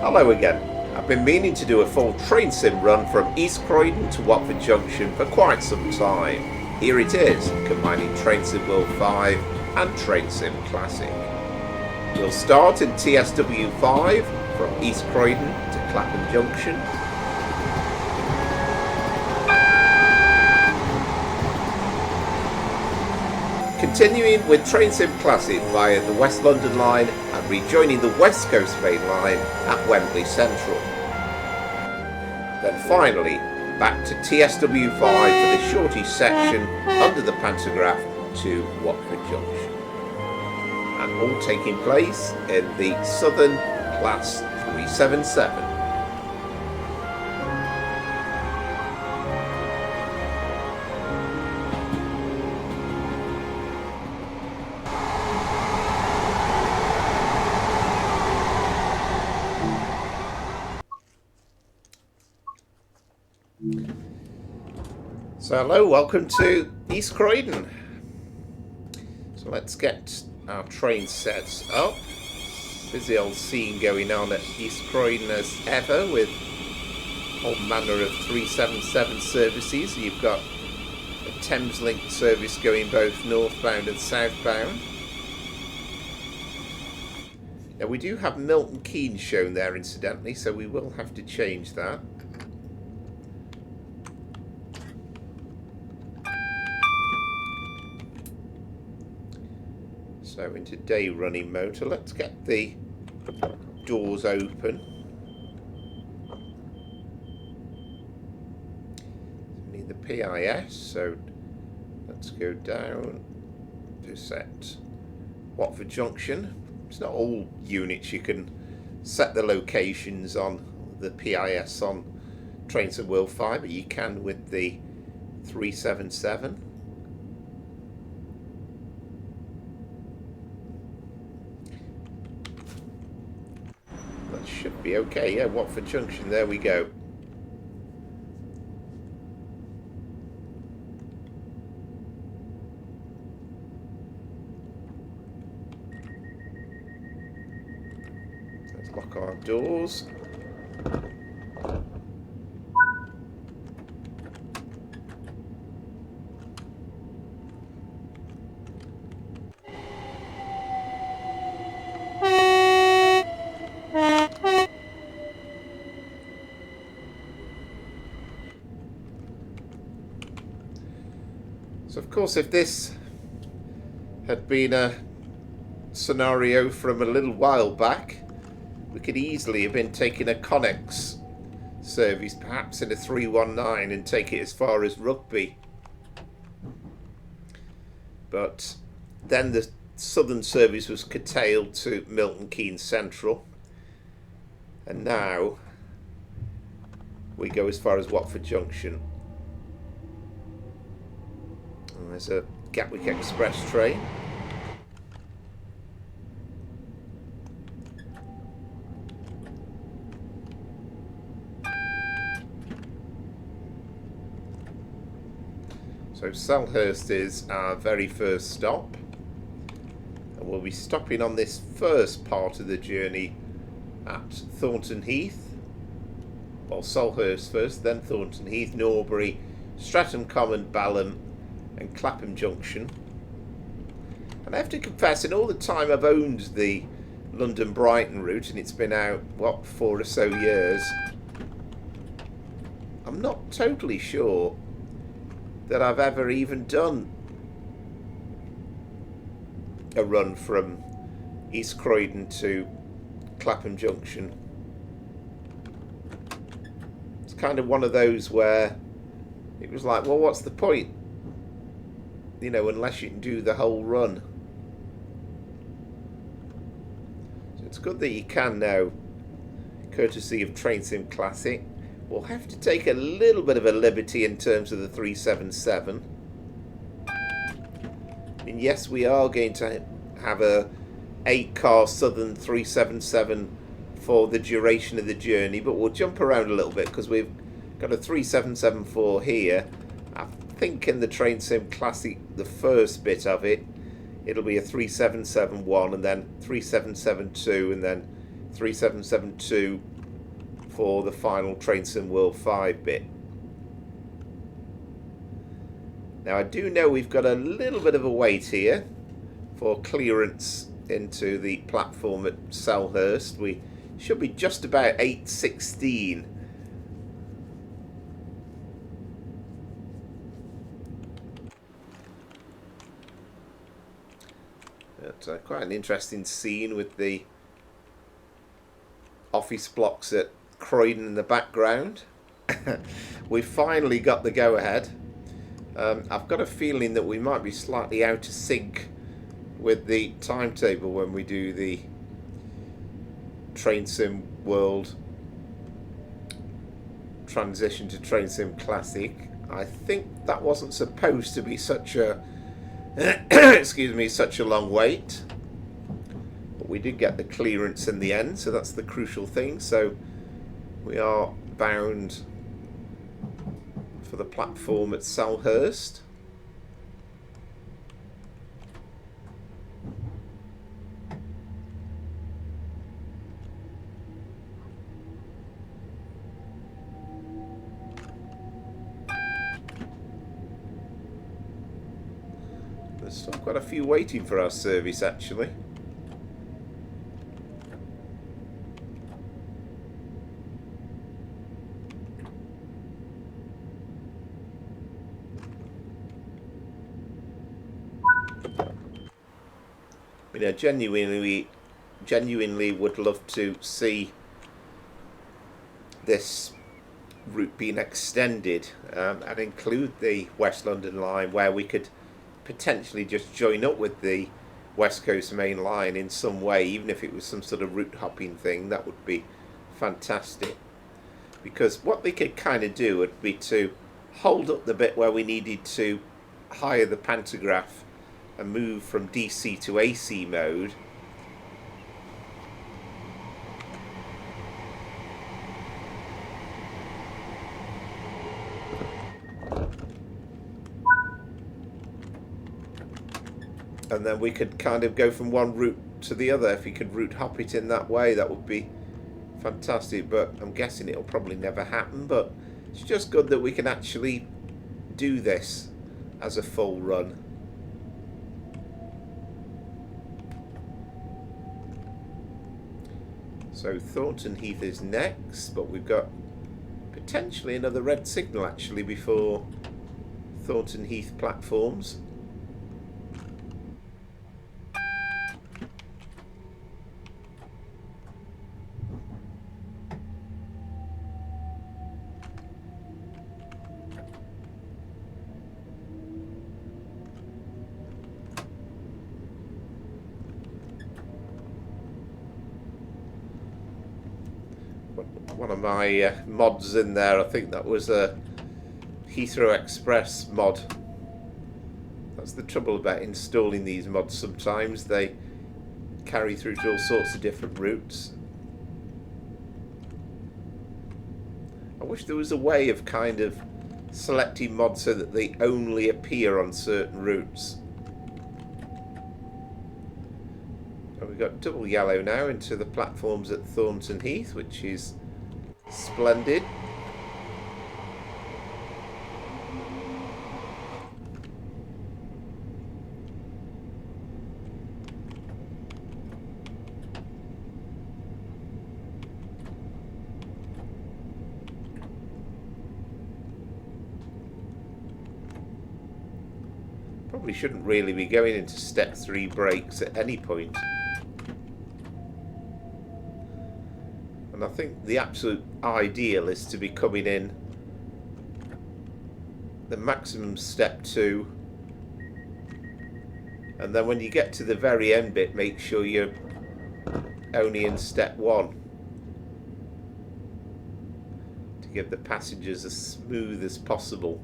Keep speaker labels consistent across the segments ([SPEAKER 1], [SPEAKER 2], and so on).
[SPEAKER 1] Hello again. I've been meaning to do a full train sim run from East Croydon to Watford Junction for quite some time. Here it is, combining Train Sim World 5 and Train Sim Classic. We'll start in TSW5 from East Croydon to Clapham Junction. Continuing with Train Sim Classic via the West London line and rejoining the West Coast Main line at Wembley Central. Then finally back to TSW5 for the shortish section under the pantograph to Watford Junction. And all taking place in the Southern Class 377. So hello, welcome to East Croydon. So let's get our train set up. Busy old scene going on at East Croydon as ever with all manner of 377 services. You've got a Thameslink service going both northbound and southbound. Now we do have Milton Keynes shown there incidentally, so we will have to change that. So into day running mode, so let's get the doors open. We need the PIS, so let's go down to set Watford Junction. It's not all units you can set the locations on the PIS on Train Sim World 5, but you can with the 377. Should be okay. Yeah, Watford Junction, there we go. Let's lock our doors. So of course, if this had been a scenario from a little while back, we could easily have been taking a Connex service, perhaps in a 319, and take it as far as Rugby. But then the southern service was curtailed to Milton Keynes Central, and now we go as far as Watford Junction. There's a Gatwick Express train. So Selhurst is our very first stop. And we'll be stopping on this first part of the journey at Thornton Heath. Well, Selhurst first, then Thornton Heath, Norbury, Streatham Common, Balham, and Clapham Junction. And I have to confess, in all the time I've owned the London Brighton route, and it's been out, what, 4 or so years, I'm not totally sure that I've ever even done a run from East Croydon to Clapham Junction. It's kind of one of those where it was like, well, what's the point? You know, unless you can do the whole run. So it's good that you can now, courtesy of Train Sim Classic. We'll have to take a little bit of a liberty in terms of the 377. And yes, we are going to have a 8-car Southern 377 for the duration of the journey, but we'll jump around a little bit because we've got a 3774 here. I think in the Train Sim Classic, the first bit of it, it'll be a 3771 and then 3772 and then 3772 for the final Trainsim World 5 bit. Now I do know we've got a little bit of a wait here for clearance into the platform at Selhurst. We should be just about 8:16. But quite an interesting scene with the office blocks at Croydon in the background. We finally got the go-ahead. I've got a feeling that we might be slightly out of sync with the timetable when we do the Trainsim World transition to Trainsim Classic. I think that wasn't supposed to be such a excuse me, such a long wait, but we did get the clearance in the end, so that's the crucial thing. So we are bound for the platform at Selhurst. There's still quite a few waiting for our service, actually. You know, genuinely would love to see this route being extended and include the West London line, where we could potentially just join up with the West Coast Main Line in some way, even if it was some sort of route hopping thing. That would be fantastic, because what they could kind of do would be to hold up the bit where we needed to hire the pantograph and move from DC to AC mode, and then we could kind of go from one route to the other. If you could route hop it in that way, that would be fantastic, but I'm guessing it'll probably never happen. But it's just good that we can actually do this as a full run. So Thornton Heath is next, but we've got potentially another red signal actually before Thornton Heath platforms. One of my mods in there, I think that was a Heathrow Express mod. That's the trouble about installing these mods. Sometimes they carry through to all sorts of different routes. I wish there was a way of kind of selecting mods so that they only appear on certain routes. And we've got double yellow now into the platforms at Thornton Heath, which is splendid. Probably shouldn't really be going into step 3 brakes at any point. And I think the absolute ideal is to be coming in the maximum step 2, and then when you get to the very end bit, make sure you're only in step 1 to give the passengers as smooth as possible.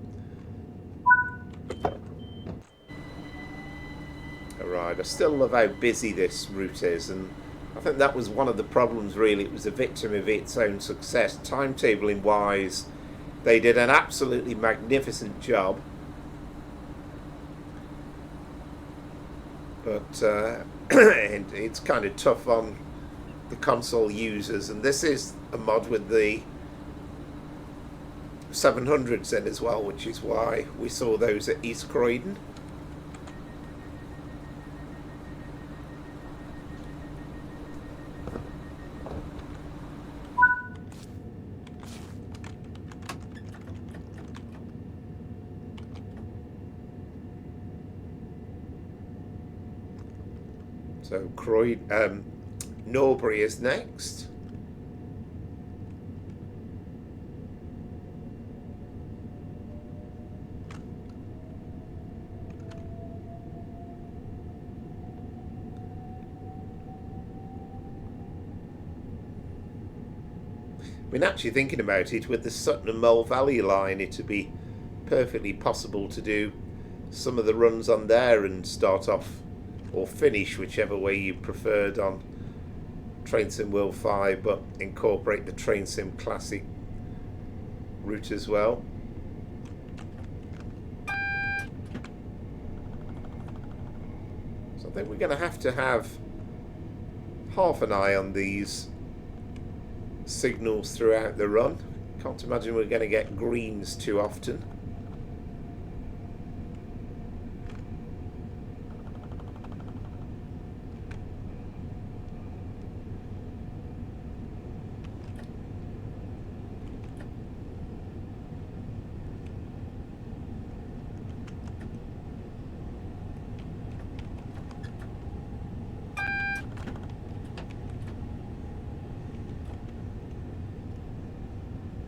[SPEAKER 1] Alright, I still love how busy this route is, and I think that was one of the problems really. It was a victim of its own success. Timetabling wise, they did an absolutely magnificent job. But it's kind of tough on the console users, and this is a mod with the 700s in as well, which is why we saw those at East Croydon. So Norbury is next. I mean, actually thinking about it, with the Sutton and Mole Valley line, it would be perfectly possible to do some of the runs on there and start off or finish, whichever way you preferred, on Train Sim World 5, but incorporate the Train Sim Classic route as well. So I think we're going to have half an eye on these signals throughout the run. Can't imagine we're going to get greens too often.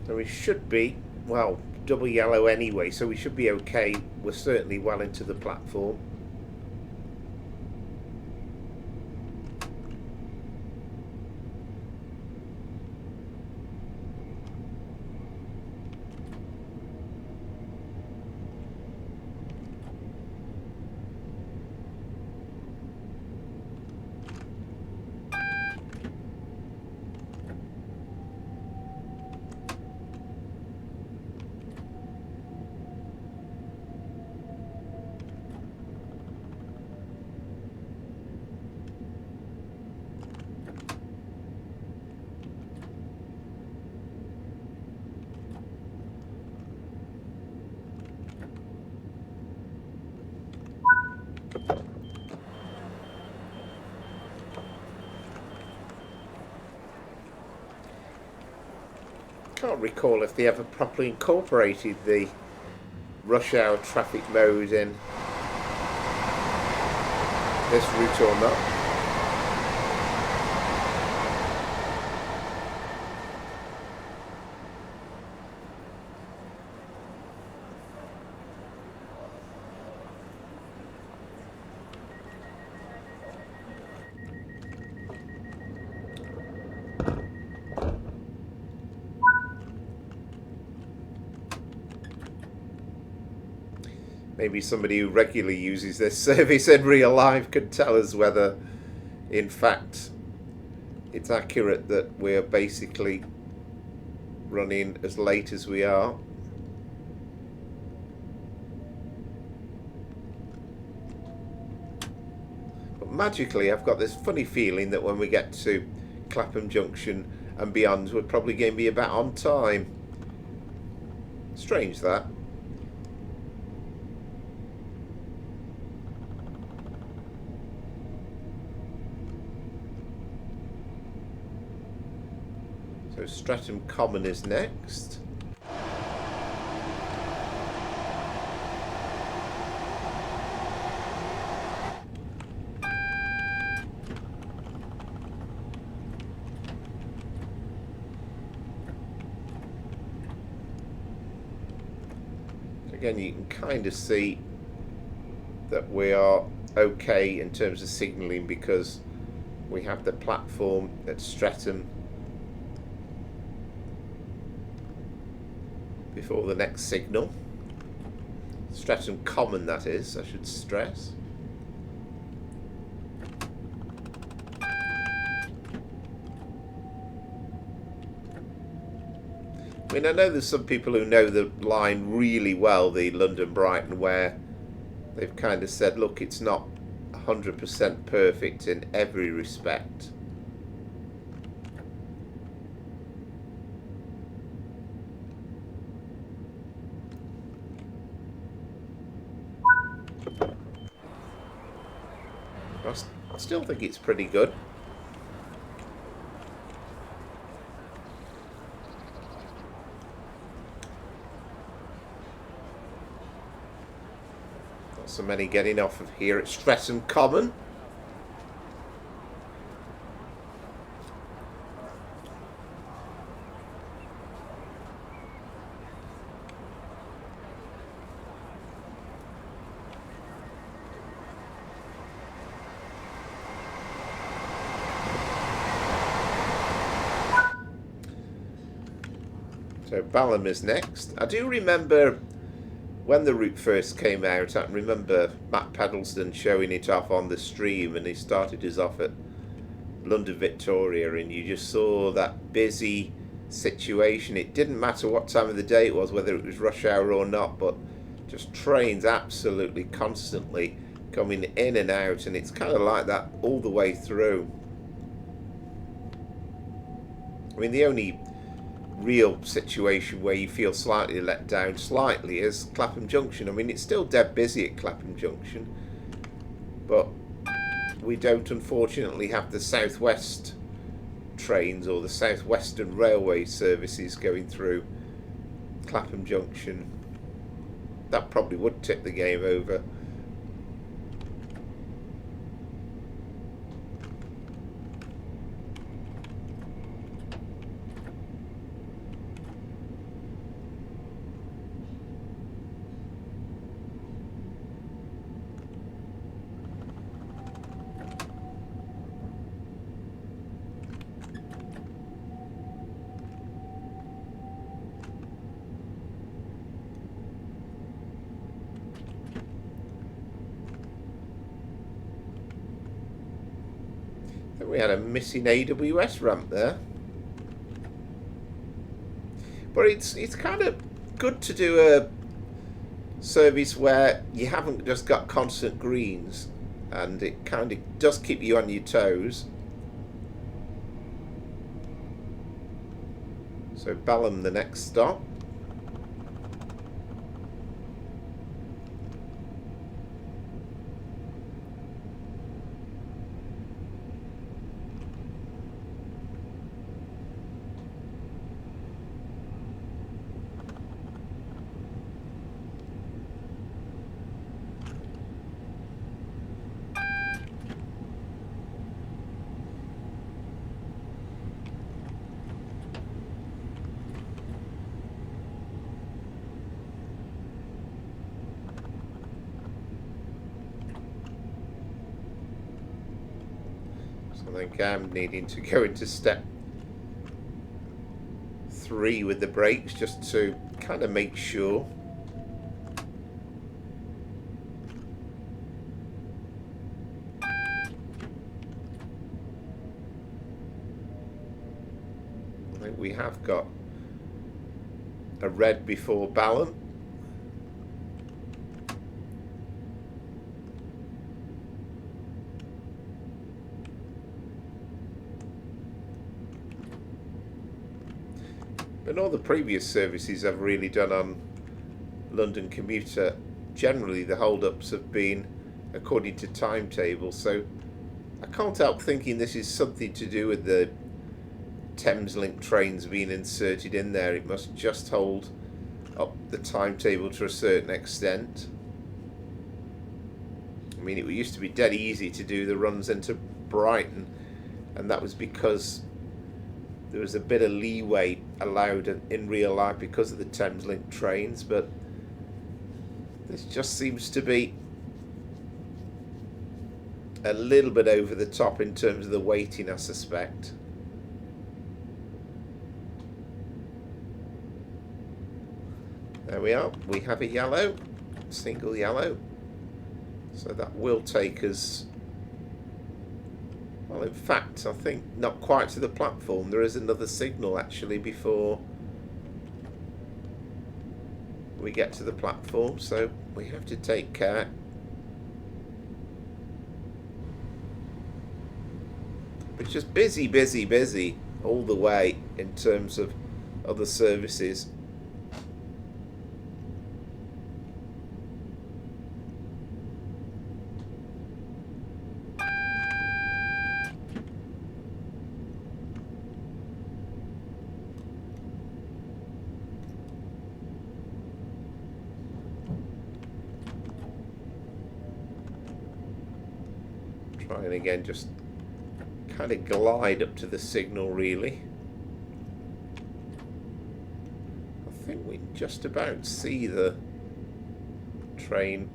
[SPEAKER 1] So we should be, well, double yellow anyway, so we should be okay. We're certainly well into the platform. Can't recall if they ever properly incorporated the rush hour traffic mode in this route or not. Maybe somebody who regularly uses this service in real life could tell us whether, in fact, it's accurate that we're basically running as late as we are. But magically, I've got this funny feeling that when we get to Clapham Junction and beyond, we're probably going to be about on time. Strange that. So Streatham Common is next. Again, you can kind of see that we are okay in terms of signalling because we have the platform at Streatham before the next signal. Streatham Common, that is, I should stress. I mean, I know there's some people who know the line really well, the London Brighton, where they've kind of said, look, it's not 100% perfect in every respect. I still think it's pretty good. Not so many getting off of here at Streatham Common. So Balham is next. I do remember when the route first came out, I remember Matt Peddleston showing it off on the stream, and he started us off at London Victoria, and you just saw that busy situation. It didn't matter what time of the day it was, whether it was rush hour or not, but just trains absolutely constantly coming in and out, and it's kind of like that all the way through. I mean, the only real situation where you feel slightly let down is Clapham Junction. I mean, it's still dead busy at Clapham Junction, but we don't unfortunately have the South West trains or the South Western Railway services going through Clapham Junction. That probably would tip the game over. We had a missing AWS ramp there, but it's kind of good to do a service where you haven't just got constant greens, and it kind of does keep you on your toes. So Balham the next stop. I think I'm needing to go into step 3 with the brakes just to kind of make sure. I think we have got a red before Balham. And all the previous services I've really done on London Commuter, generally the hold-ups have been according to timetable, so I can't help thinking this is something to do with the Thameslink trains being inserted in there. It must just hold up the timetable to a certain extent. I mean, it used to be dead easy to do the runs into Brighton, and that was because there was a bit of leeway allowed in real life because of the Thameslink trains, but this just seems to be a little bit over the top in terms of the weighting, I suspect. There we are. We have a yellow, single yellow. So that will take us, well, in fact, I think not quite to the platform. There is another signal actually before we get to the platform, so we have to take care. It's just busy, busy, busy all the way in terms of other services. Try and again just kind of glide up to the signal really. I think we just about see the train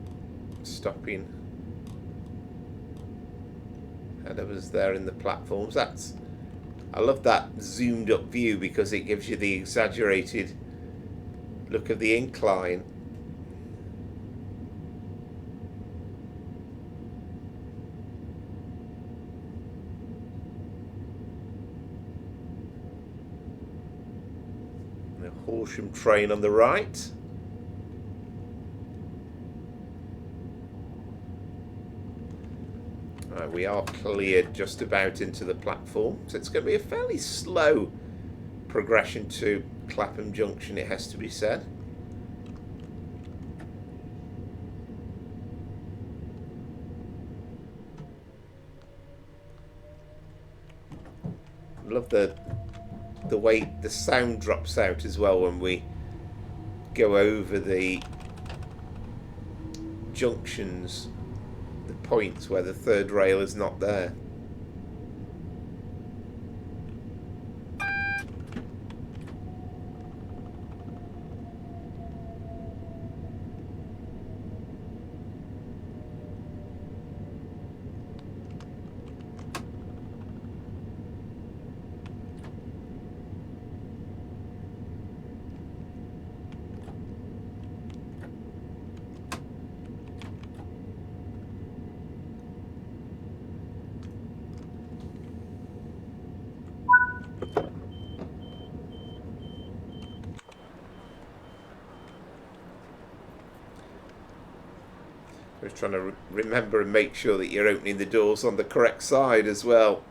[SPEAKER 1] stopping ahead of us there in the platforms. I love that zoomed up view because it gives you the exaggerated look of the incline. The Horsham train on the right. We are cleared just about into the platform, so it's going to be a fairly slow progression to Clapham Junction, it has to be said. Love the way the sound drops out as well when we go over the junctions, the points where the third rail is not there. Just trying to remember and make sure that you're opening the doors on the correct side as well.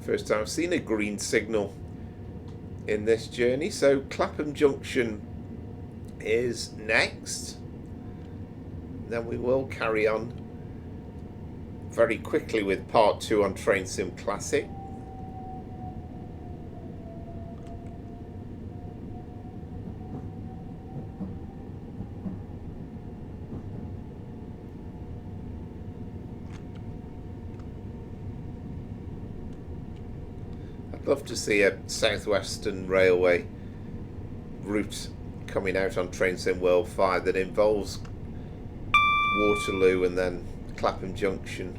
[SPEAKER 1] First time I've seen a green signal in this journey. So Clapham Junction is next. Then we will carry on very quickly with part 2 on Train Sim Classic. Love to see a South Western Railway route coming out on Train Sim World 5 that involves Waterloo and then Clapham Junction.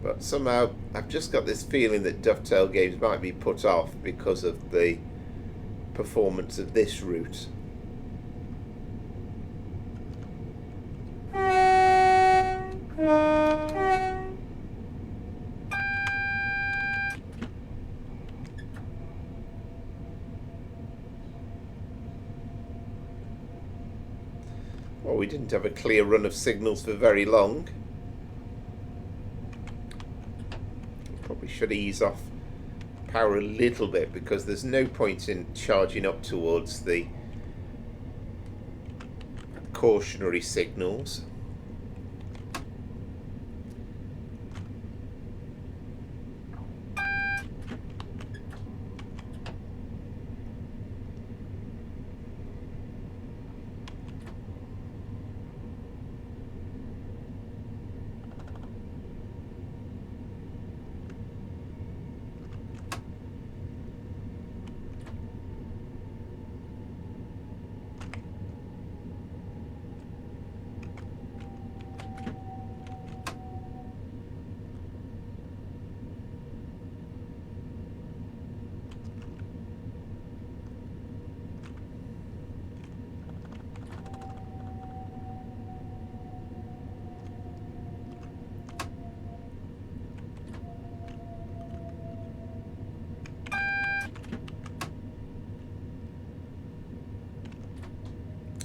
[SPEAKER 1] But somehow I've just got this feeling that Dovetail games might be put off because of the performance of this route. Well, we didn't have a clear run of signals for very long. Probably should ease off power a little bit because there's no point in charging up towards the cautionary signals.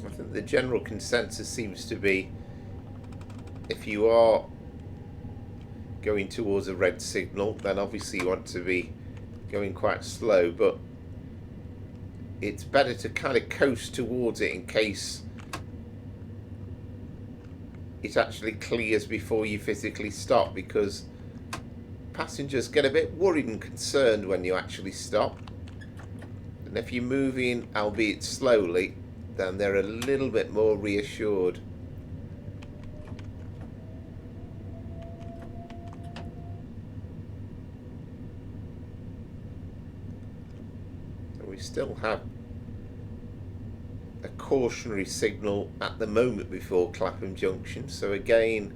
[SPEAKER 1] I think the general consensus seems to be if you are going towards a red signal, then obviously you want to be going quite slow, but it's better to kind of coast towards it in case it actually clears before you physically stop, because passengers get a bit worried and concerned when you actually stop. And if you're moving, albeit slowly, then they're a little bit more reassured. So we still have a cautionary signal at the moment before Clapham Junction, so again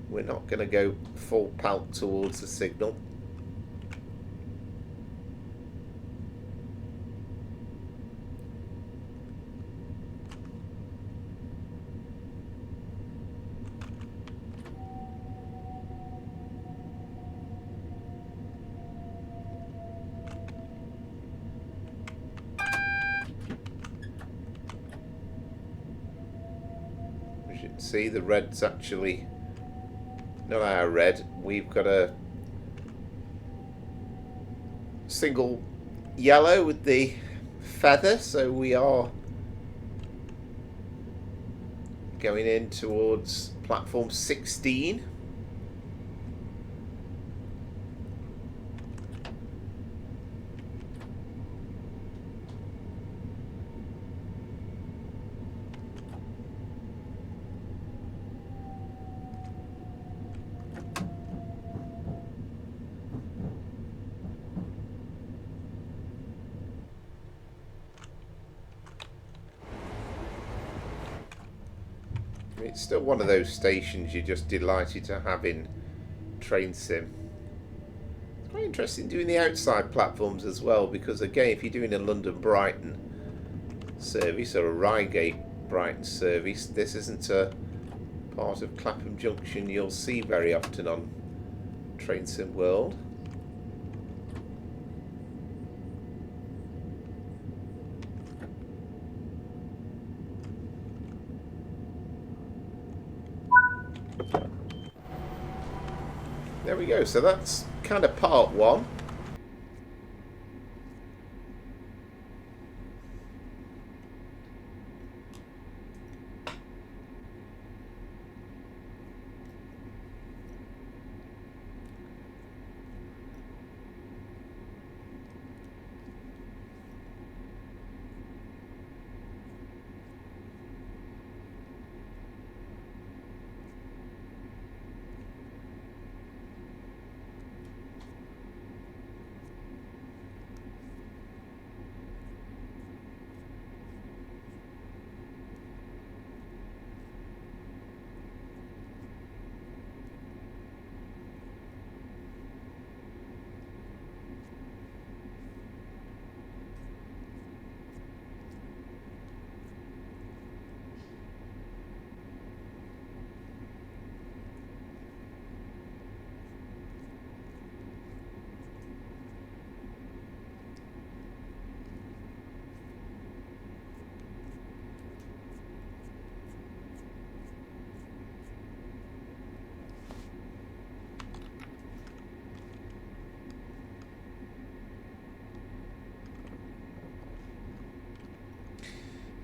[SPEAKER 1] we're not going to go full pelt towards the signal. As you can see, the red's actually not our red. We've got a single yellow with the feather, so we are going in towards platform 16. It's still one of those stations you're just delighted to have in train sim. It's quite interesting doing the outside platforms as well, because again, if you're doing a London-Brighton service or a Reigate-Brighton service, this isn't a part of Clapham Junction you'll see very often on Train Sim World. There we go, so that's kind of part one.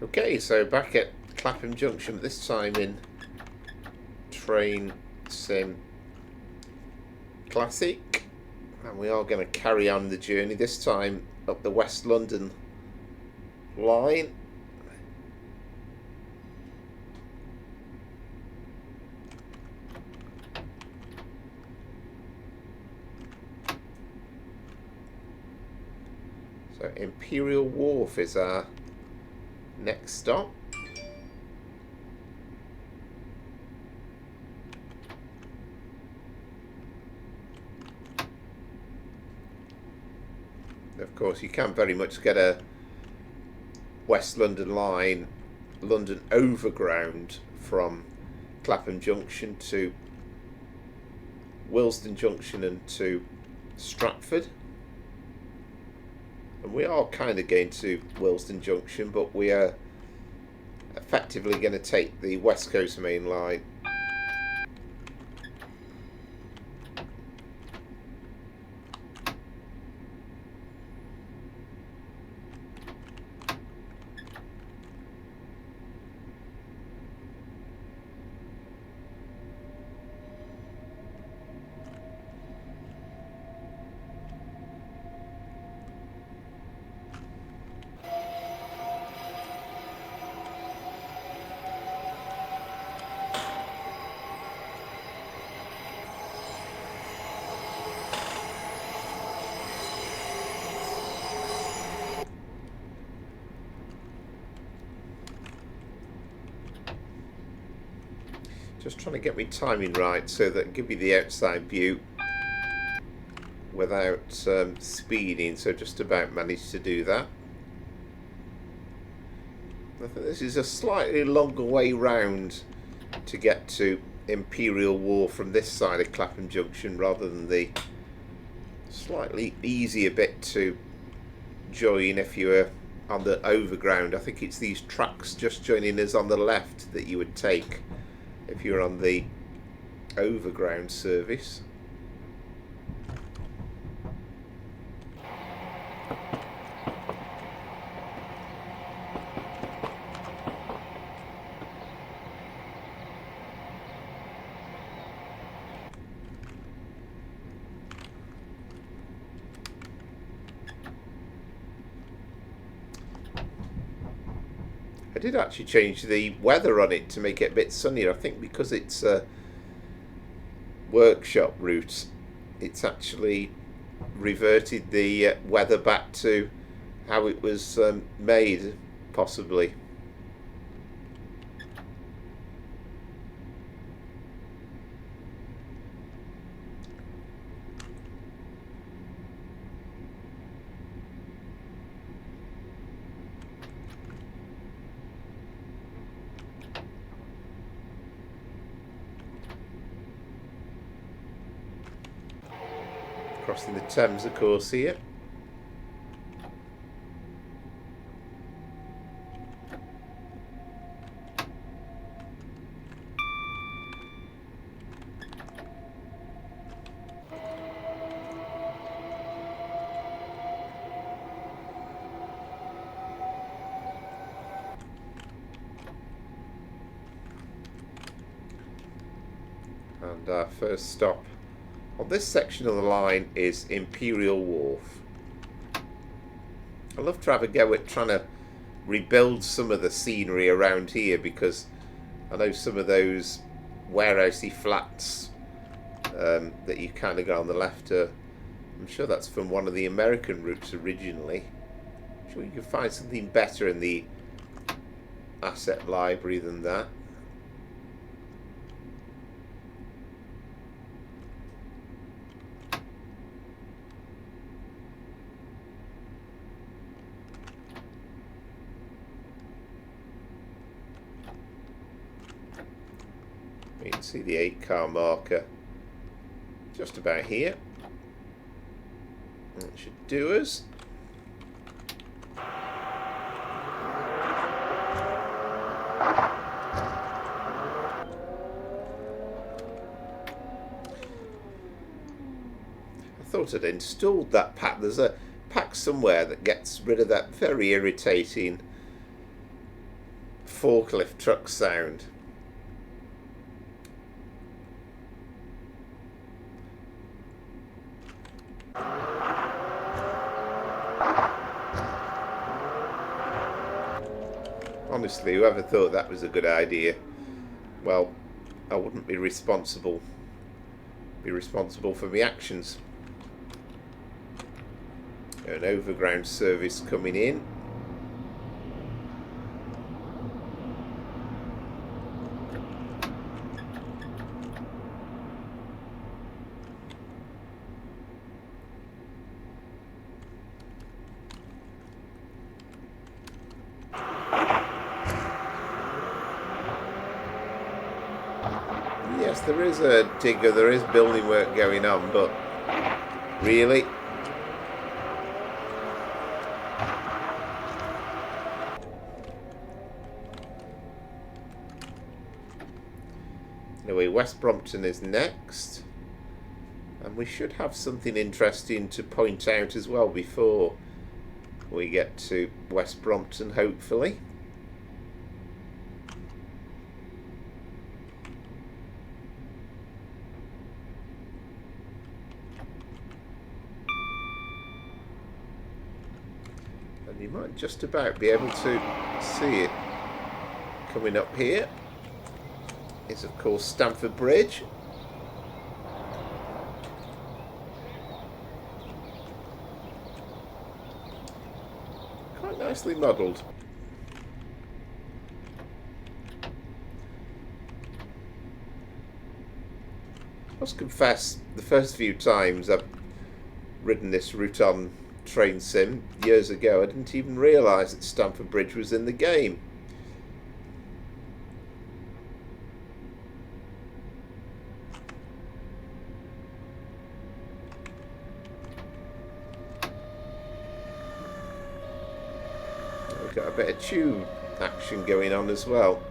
[SPEAKER 1] Okay, so back at Clapham Junction, this time in Train Sim Classic, and we are going to carry on the journey, this time up the West London line. So Imperial Wharf is our next stop. Of course, you can very much get a West London line, London Overground from Clapham Junction to Willesden Junction and to Stratford. And we are kind of going to Willesden Junction, but we are effectively going to take the West Coast Main Line. Just trying to get my timing right so that I give you the outside view without speeding, so just about managed to do that. I think this is a slightly longer way round to get to Imperial Wharf from this side of Clapham Junction rather than the slightly easier bit to join if you were on the overground. I think it's these tracks just joining us on the left that you would take if you're on the overground service. I did actually change the weather on it to make it a bit sunnier. I think because it's a workshop route, it's actually reverted the weather back to how it was made, possibly. Crossing the Thames, of course, here. And our first stop on this section of the line is Imperial Wharf. I love to have a go at trying to rebuild some of the scenery around here, because I know some of those warehousey flats that you kind of got on the left are, I'm sure that's from one of the American routes originally. I'm sure you can find something better in the asset library than that. You can see the 8-car marker just about here. That should do us. I thought I'd installed that pack. There's a pack somewhere that gets rid of that very irritating forklift truck sound. Honestly, whoever thought that was a good idea, well, I wouldn't be responsible for my actions. An overground service coming in. Yes, there is a digger, there is building work going on, but really? Anyway, West Brompton is next, and we should have something interesting to point out as well before we get to West Brompton, hopefully. And you might just about be able to see it coming up here. Is of course Stamford Bridge. Quite nicely modelled. must confess, the first few times I've ridden this Route on train sim years ago, I didn't even realise that Stamford Bridge was in the game. We've got a bit of tube action going on as well.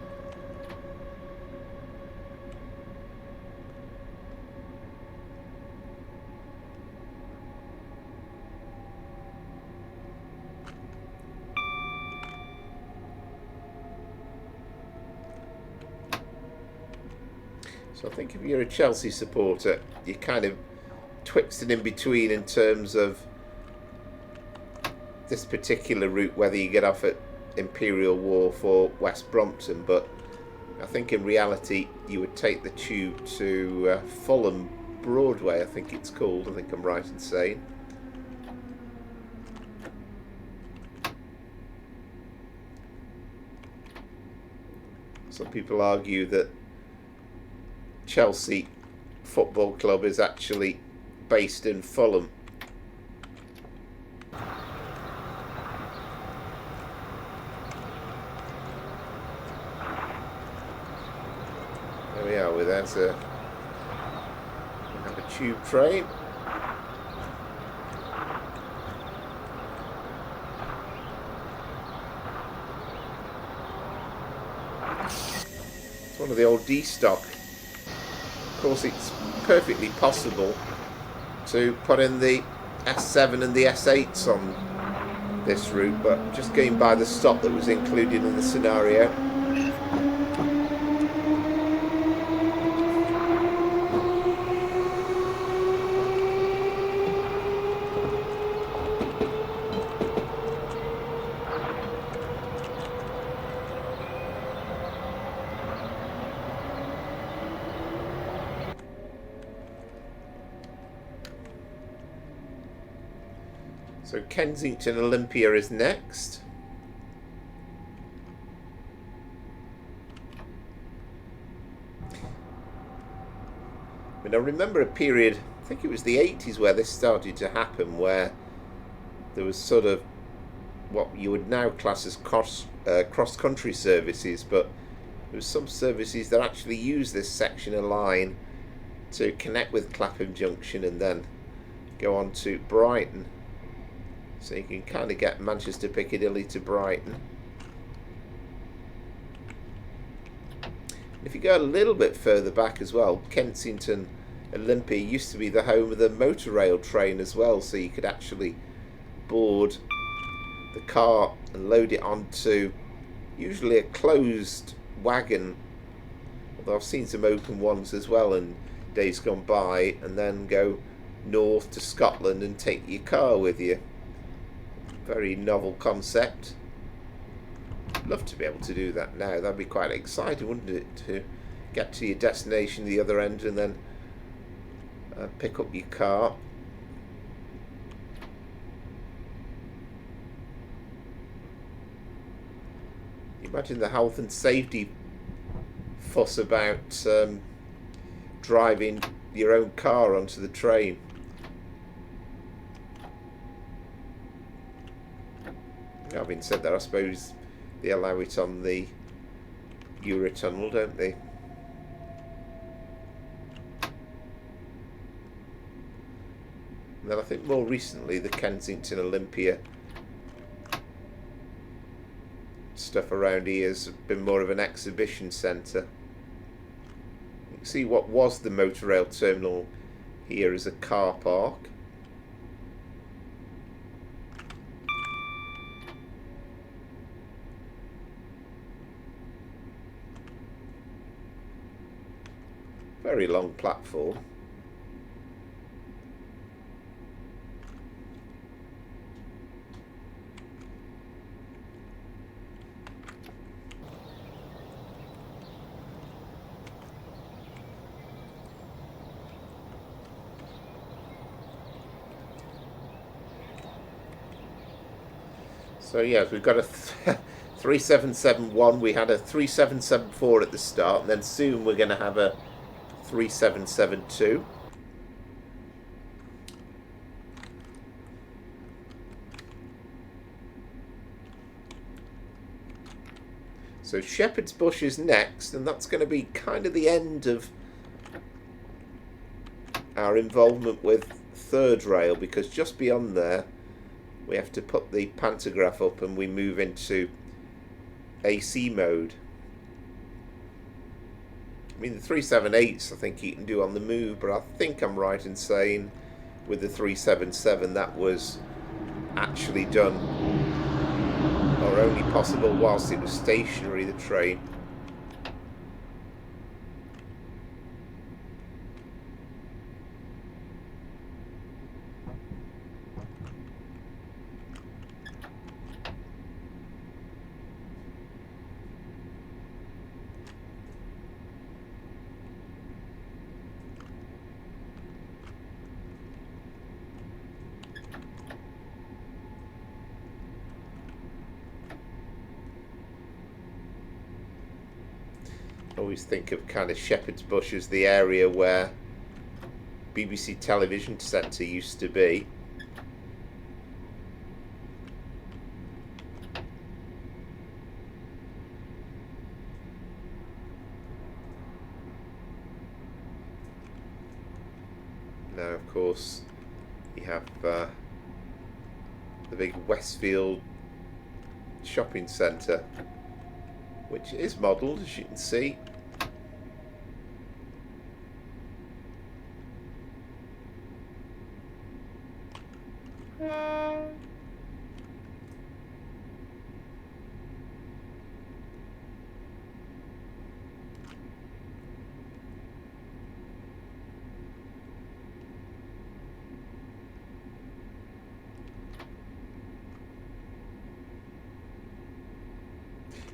[SPEAKER 1] So I think if you're a Chelsea supporter, you're kind of twixt and in between in terms of this particular route, whether you get off at Imperial Wharf or West Brompton. But I think in reality you would take the tube to Fulham Broadway, I think it's called. I think I'm right in saying. Some people argue that Chelsea Football Club is actually based in Fulham. There we are, with that we have a tube train. It's one of the old D stock. Of course, it's perfectly possible to put in the S7 and the S8s on this route, but just going by the stop that was included in the scenario. So Kensington Olympia is next. I mean, I remember a period, I think it was the 80s, where this started to happen, where there was sort of what you would now class as cross-country services, but there was some services that actually use this section of line to connect with Clapham Junction and then go on to Brighton. So you can kind of get Manchester Piccadilly to Brighton. If you go a little bit further back as well, Kensington Olympia used to be the home of the motor rail train as well, so you could actually board the car and load it onto usually a closed wagon, although I've seen some open ones as well in days gone by, and then go north to Scotland and take your car with you. Very novel concept. Love to be able to do that now. That'd be quite exciting, wouldn't it, to get to your destination the other end and then pick up your car. Imagine the health and safety fuss about driving your own car onto the train. Having said that, I suppose they allow it on the Eurotunnel, don't they? And then I think more recently the Kensington Olympia stuff around here has been more of an exhibition centre. You can see what was the motor rail terminal here as a car park. Very long platform. So yes, we've got a 3771. We had a 3774 at the start, and then soon we're going to have a 3772. So Shepherd's Bush is next, and that's going to be kind of the end of our involvement with third rail, because just beyond there we have to put the pantograph up and we move into AC mode. I mean, the 378s I think you can do on the move, but I think I'm right in saying with the 377 that was actually done, or only possible whilst it was stationary, the train. Always think of kind of Shepherd's Bush as the area where BBC Television Centre used to be. Now, of course, you have the big Westfield shopping centre, which is modelled, as you can see.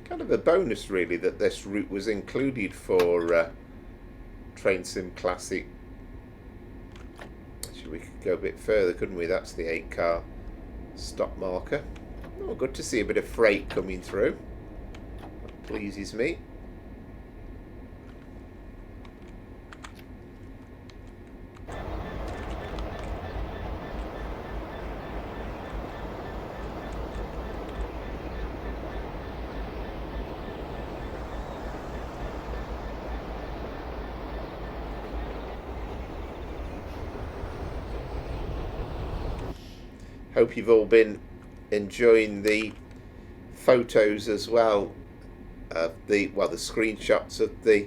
[SPEAKER 1] Kind of a bonus, really, that this route was included for Train Sim Classic. Actually, we could go a bit further, couldn't we? That's the 8-car stop marker. Oh, good to see a bit of freight coming through. That pleases me. Hope you've all been enjoying the photos as well, the screenshots of the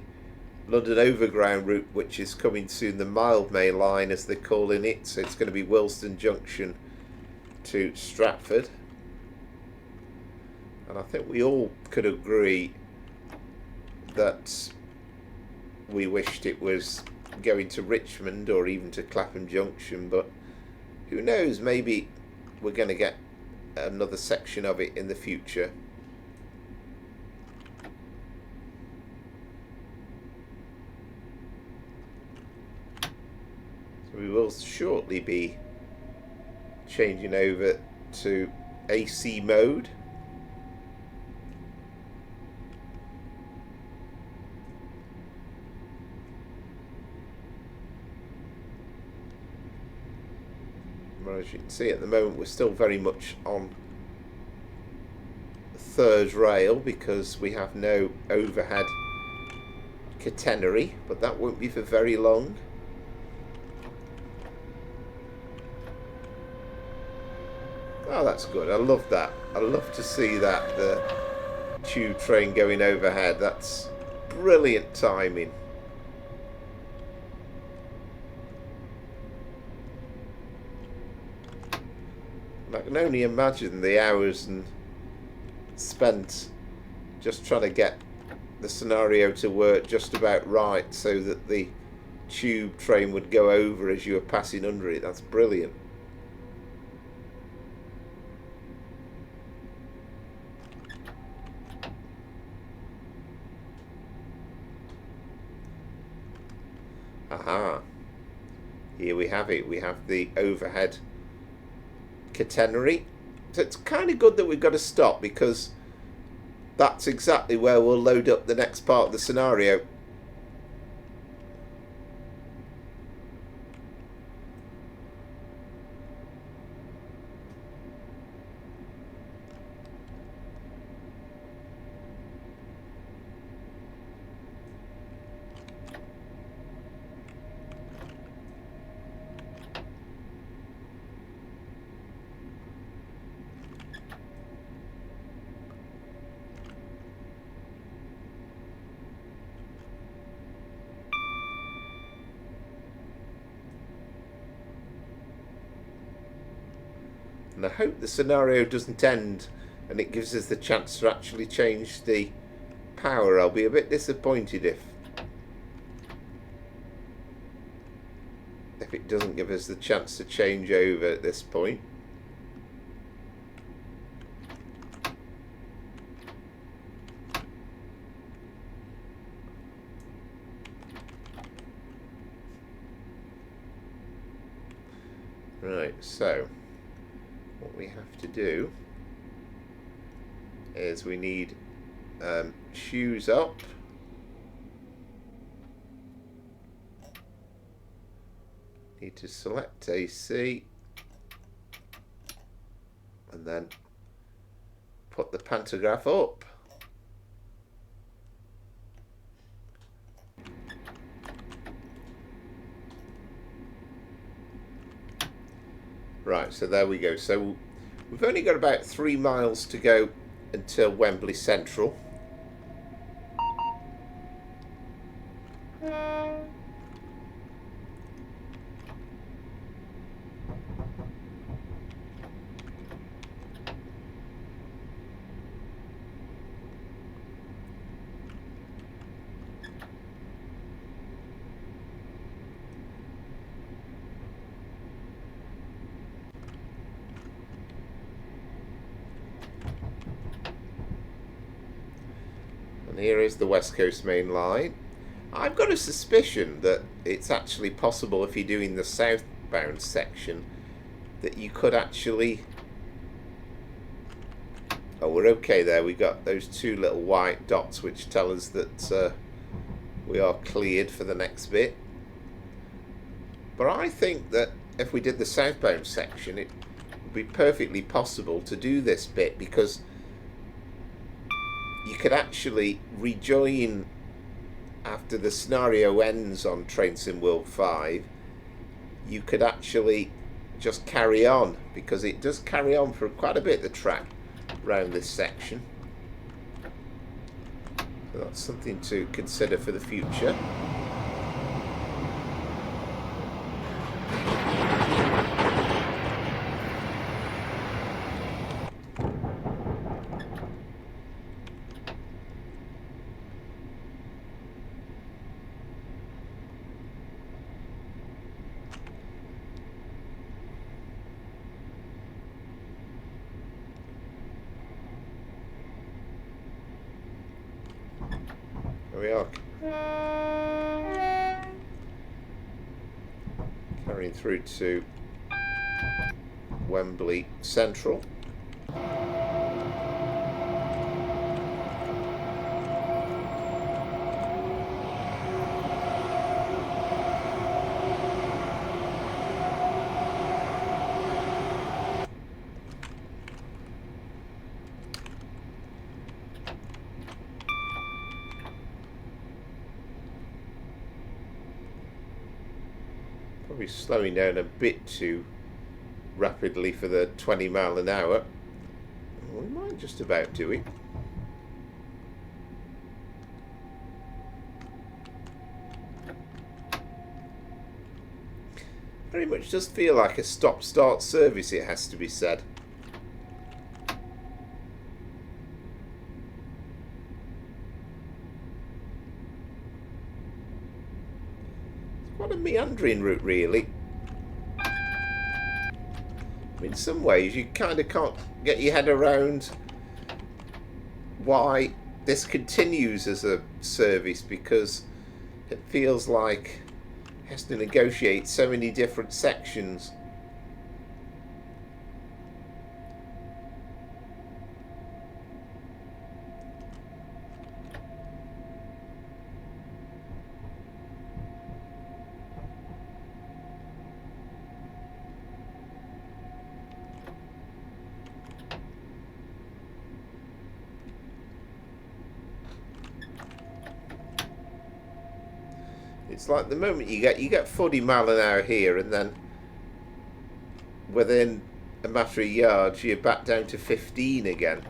[SPEAKER 1] London Overground route, which is coming soon, the Mildmay line as they're calling it. So it's going to be Watford Junction to Stratford, and I think we all could agree that we wished it was going to Richmond or even to Clapham Junction, but who knows, maybe we're going to get another section of it in the future. So we will shortly be changing over to AC mode. As you can see, at the moment we're still very much on third rail because we have no overhead catenary, but that won't be for very long. Oh, that's good. I love that. I love to see that, the tube train going overhead. That's brilliant timing. I can only imagine the hours and spent just trying to get the scenario to work just about right so that the tube train would go over as you were passing under it. That's brilliant. Aha. Here we have it. We have the overhead catenary. So it's kind of good that we've got to stop, because that's exactly where we'll load up the next part of the scenario. And I hope the scenario doesn't end and it gives us the chance to actually change the power. I'll be a bit disappointed if it doesn't give us the chance to change over at this point. Right, so what we have to do is we need shoes up, need to select AC and then put the pantograph up. Right, so there we go. So we've only got about 3 miles to go until Wembley Central. And here is the West Coast Main Line. I've got a suspicion that it's actually possible, if you're doing the southbound section, that you could actually... Oh, we're okay there. We've got those 2 little white dots which tell us that we are cleared for the next bit. But I think that if we did the southbound section, it would be perfectly possible to do this bit, because you could actually rejoin after the scenario ends on Train Sim World 5. You could actually just carry on, because it does carry on for quite a bit, the track around this section. So that's something to consider for the future. Here we are. Carrying through to Wembley Central. Probably slowing down a bit too rapidly for the 20 mile an hour. We might just about do it. Very much does feel like a stop-start service, it has to be said. Quite a meandering route, really. In some ways, you kind of can't get your head around why this continues as a service, because it feels like it has to negotiate so many different sections. It's like the moment you get 40 mile an hour here, and then within a matter of yards you're back down to 15 again.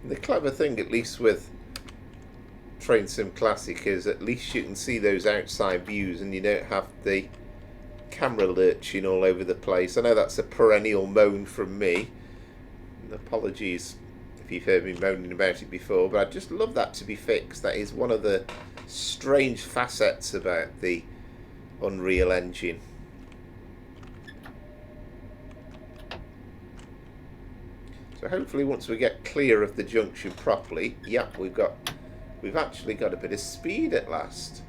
[SPEAKER 1] The clever thing, at least with Train Sim Classic, is at least you can see those outside views and you don't have the camera lurching all over the place. I know that's a perennial moan from me, and apologies if you've heard me moaning about it before, but I'd just love that to be fixed. That is one of the strange facets about the Unreal Engine. So hopefully once we get clear of the junction properly, yep, we've actually got a bit of speed at last.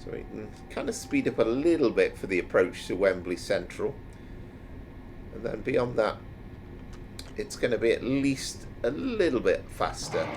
[SPEAKER 1] So we can kind of speed up a little bit for the approach to Wembley Central. And then beyond that, it's going to be at least a little bit faster.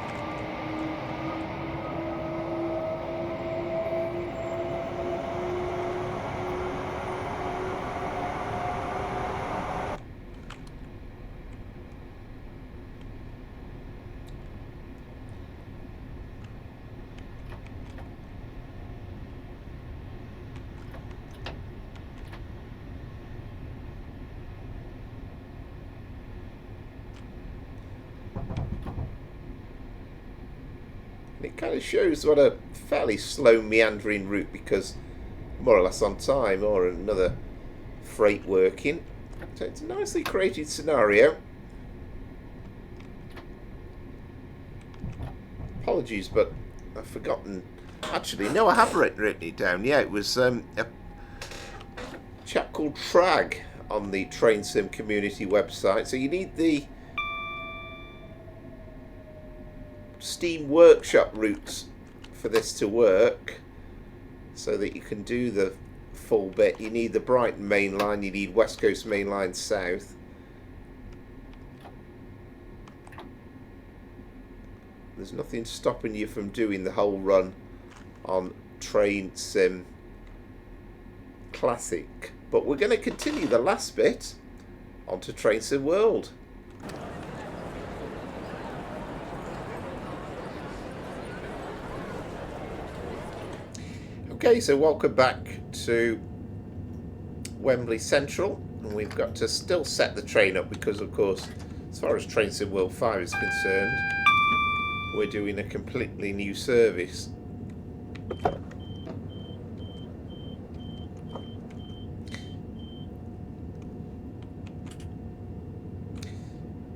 [SPEAKER 1] It kind of shows what a fairly slow meandering route, because more or less on time, or another freight working. So it's a nicely created scenario. Apologies, but I've forgotten. Actually, no, I have written it down. Yeah, it was a chap called Trag on the Train Sim community website. So you need the Steam Workshop routes for this to work, so that you can do the full bit. You need the Brighton main line, you need West Coast main line South. There's nothing stopping you from doing the whole run on Train Sim Classic, but we're going to continue the last bit onto Train Sim World. Okay, so welcome back to Wembley Central, and we've got to still set the train up because, of course, as far as Train Sim World 5 is concerned, we're doing a completely new service.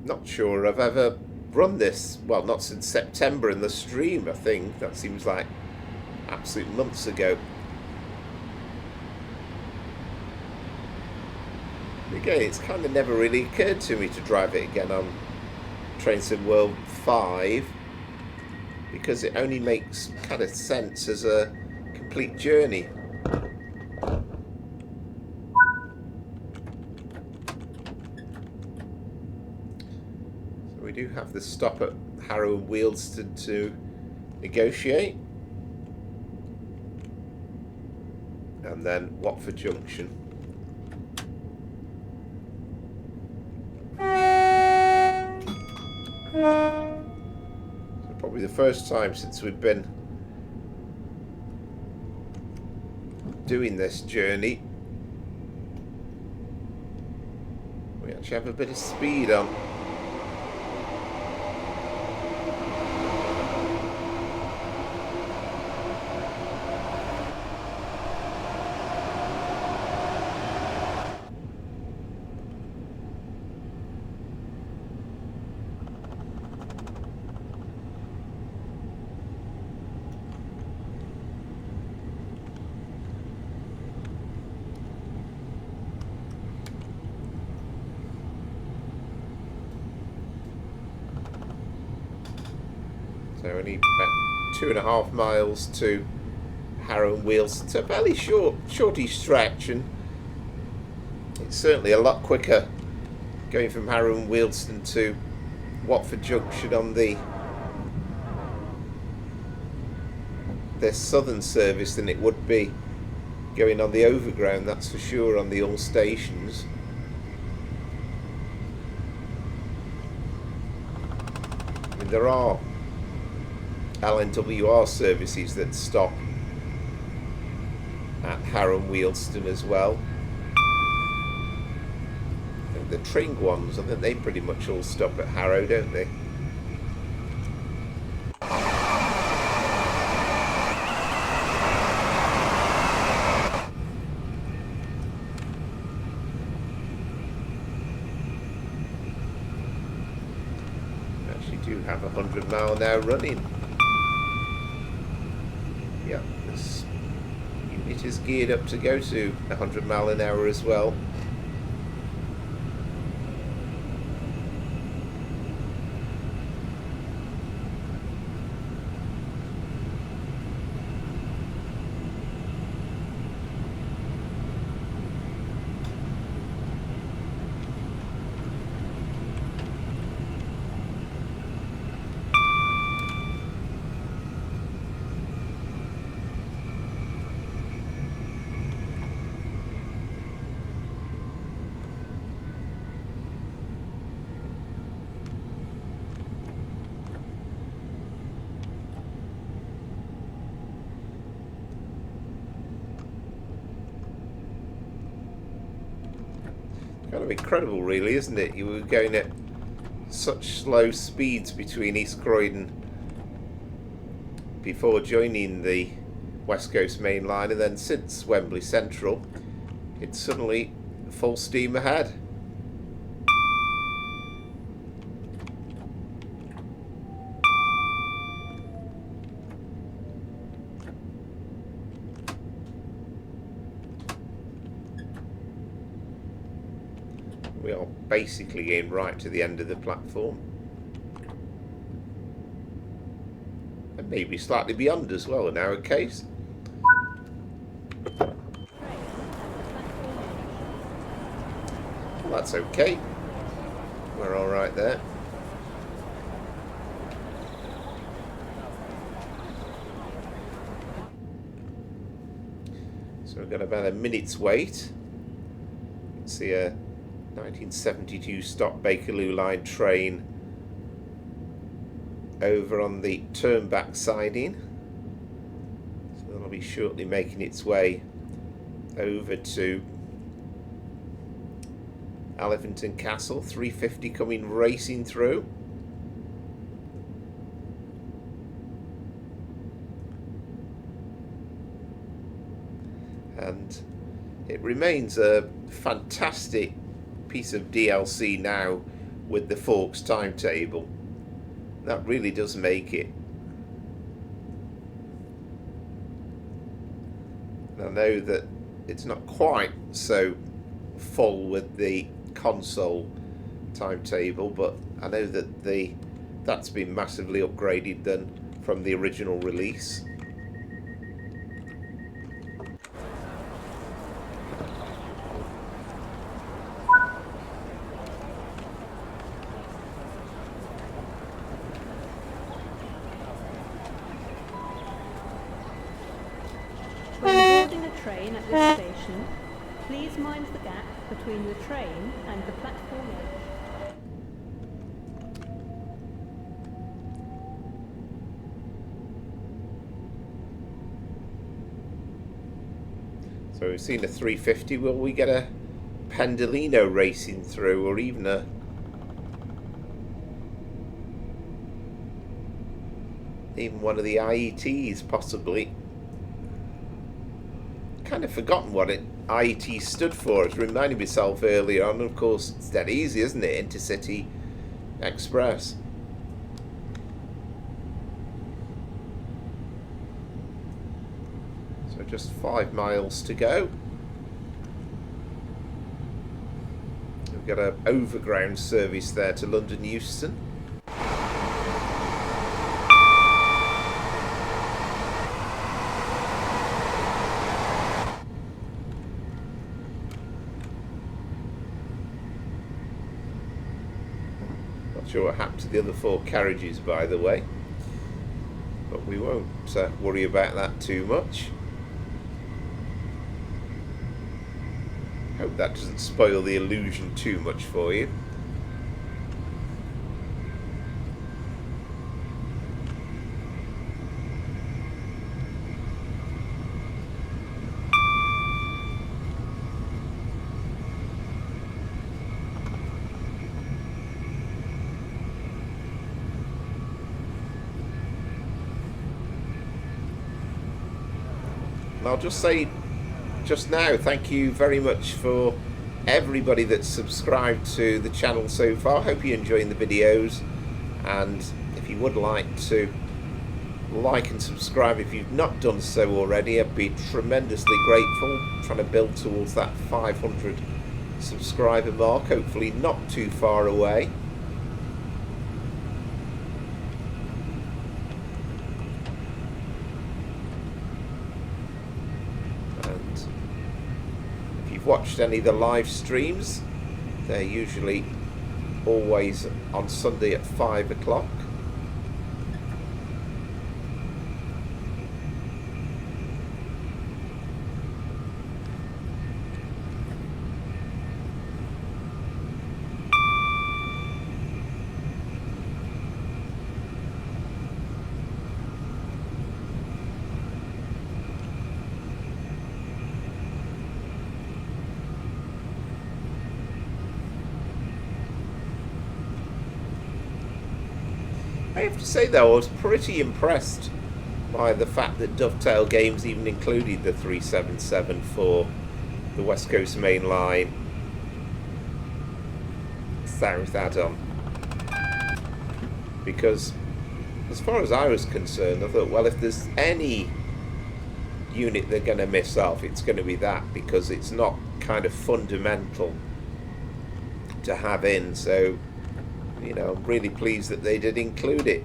[SPEAKER 1] Not sure I've ever run this, well, not since September in the stream, I think. That seems like absolute months ago. Again, it's kind of never really occurred to me to drive it again on Train Sim World 5, because it only makes kind of sense as a complete journey. So we do have the stop at Harrow and Wealdstone to negotiate, and then Watford Junction. So probably the first time since we've been doing this journey we actually have a bit of speed on. So only about 2.5 miles to Harrow and Wealdstone. It's a fairly shortish stretch, and it's certainly a lot quicker going from Harrow and Wealdstone to Watford Junction on this southern service than it would be going on the overground, that's for sure, on the all stations. I mean, there are LNWR services that stop at Harrow and Wealdstone as well. I think the Tring ones, I think they pretty much all stop at Harrow, don't they? Actually do have 100-mile-an-hour running. Yep, this unit is geared up to go to 100 mile an hour as well. Kind of incredible, really, isn't it? You were going at such slow speeds between East Croydon before joining the West Coast Main Line, and then since Wembley Central, it's suddenly full steam ahead. We are basically in right to the end of the platform. And maybe slightly beyond as well in our case. Well, that's okay. We're alright there. So we've got about a minute's wait. You can see a 1972 stop Bakerloo line train over on the turnback siding, so that'll be shortly making its way over to Elephant Castle. 350 coming racing through. And it remains a fantastic piece of DLC now with the Forks timetable. That really does make it. And I know that it's not quite so full with the console timetable, but I know that that's been massively upgraded then from the original release.
[SPEAKER 2] Train at this station, please mind the gap between the train and the platform edge.
[SPEAKER 1] So we've seen a 350. Will we get a Pendolino racing through, or even one of the IETs possibly? Kind of forgotten what IET stood for. It's reminded myself earlier on. Of course, it's dead easy, isn't it? Intercity Express. So just 5 miles to go. We've got an overground service there to London Euston. Sure what happened to the other 4 carriages, by the way, but we won't worry about that too much. Hope that doesn't spoil the illusion too much for you. I'll just say just now, thank you very much for everybody that's subscribed to the channel so far. Hope you're enjoying the videos. And if you would like to like and subscribe if you've not done so already, I'd be tremendously grateful. I'm trying to build towards that 500 subscriber mark, hopefully not too far away. And if you've watched any of the live streams, they're usually always on Sunday at 5 o'clock. I have to say though, I was pretty impressed by the fact that Dovetail Games even included the 377 for the West Coast Main Line South add-on. Because as far as I was concerned, I thought, well, if there's any unit they're going to miss off, it's going to be that, because it's not kind of fundamental to have in. So, you know, I'm really pleased that they did include it.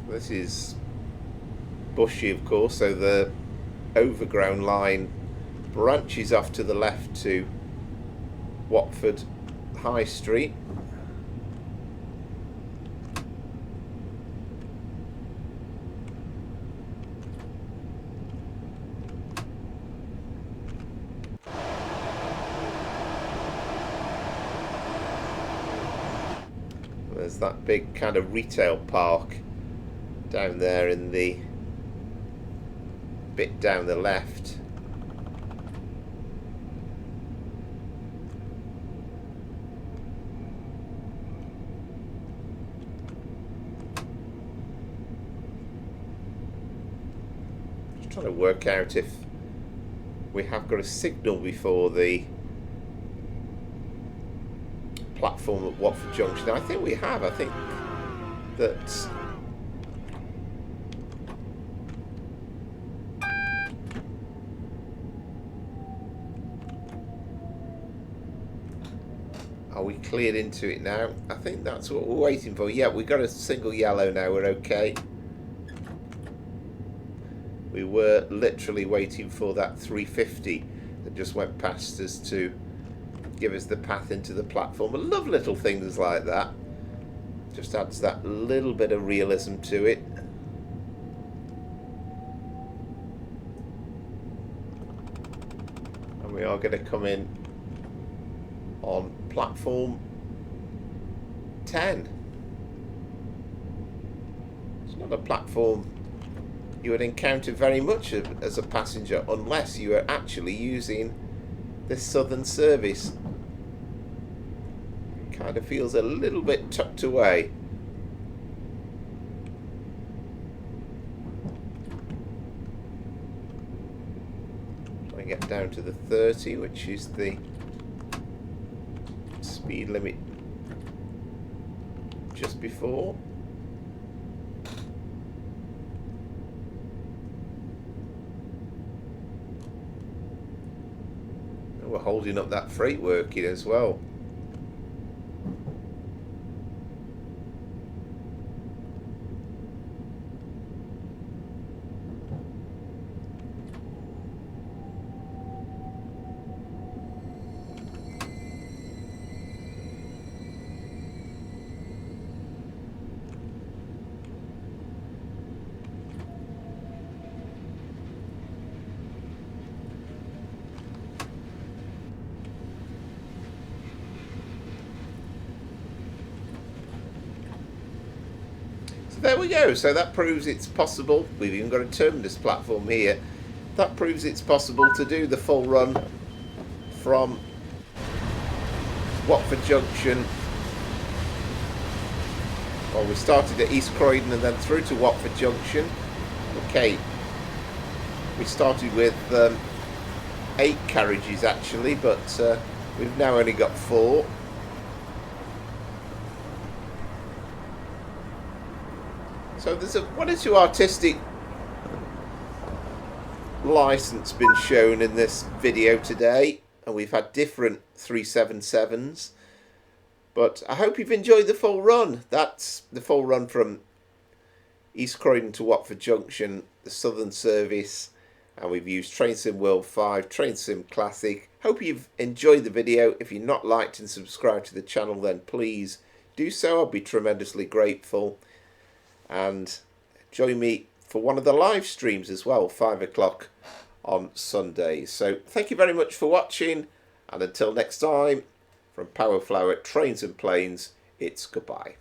[SPEAKER 1] This is bushy, of course, so the overground line branches off to the left to Watford High Street. There's that big kind of retail park down there in the bit down the left. Just trying to work out if we have got a signal before the platform at Watford Junction. I think we have. I think that are we cleared into it now? I think that's what we're waiting for. Yeah, we've got a single yellow now. We're okay. We were literally waiting for that 350 that just went past us to give us the path into the platform. I love little things like that. Just adds that little bit of realism to it. And we are going to come in on platform 10. It's not a platform you would encounter very much as a passenger unless you are actually using this southern service. It kind of feels a little bit tucked away. Try and get down to the 30, which is the speed limit just before. And we're holding up that freight working as well. there we go. So that proves it's possible. We've even got a terminus platform here. That proves it's possible to do the full run from Watford Junction. Well, we started at East Croydon and then through to Watford Junction. Okay, we started with 8 carriages actually, but we've now only got 4. So there's one or two artistic license been shown in this video today, and we've had different 377s. But I hope you've enjoyed the full run. That's the full run from East Croydon to Watford Junction, the Southern service. And we've used TrainSim World 5, TrainSim Classic. Hope you've enjoyed the video. If you've not liked and subscribed to the channel, then please do so. I'll be tremendously grateful. And join me for one of the live streams as well, 5 o'clock on Sundays. So thank you very much for watching. And until next time, from Powerflower Trains and Planes, it's goodbye.